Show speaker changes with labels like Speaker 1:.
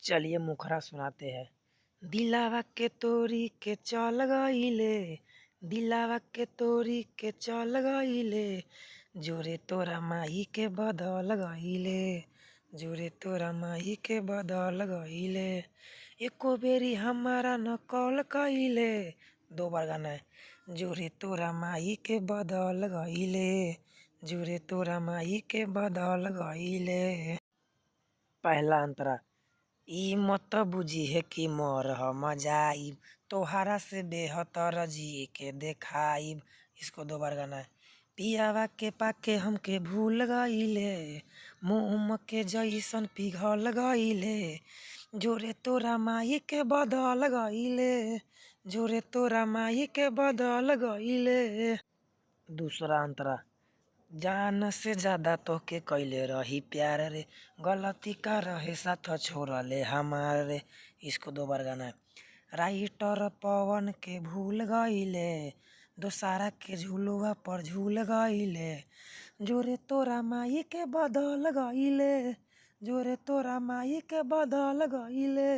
Speaker 1: चलिए मुखरा सुनाते हैं। दिलावा के तोरी के चल गईले, दिलावा के तोरी के चल गईले, जोरे तोरा माई के बदल गईले, जोरे तोरा माई के बदल गईले। एको बेरी हमारा न कॉल कईले। दो बार गाना है। जोरे तोरा माई के बदल गईले, जोरे तोरा माई के बदल गईले। पहला अंतरा, ई मत बुझिहे कि मोर हम जाइब, तोहरा से बेहतर जी के देखाइब। इसको दो बार गाना है। पियावा के पाके हमके भूल गईले, मोम के जैसन पिघल गईले, जोरे तोरा माई के बदल गईले, जोरे तोरा माई के बदल गईले। दूसरा अंतरा, जान से ज्यादा तोके कैले रही प्यार रे, गलती का रहे साथ छोड़ले हमार रे। इसको दो बार गाना है। राइटर पवन के भूल गईले, दोसारा के झूलुआ पर झूल गईले, जोरे तोरा माई के बदल गईले, जोरे तोरा माई के बदल गईले।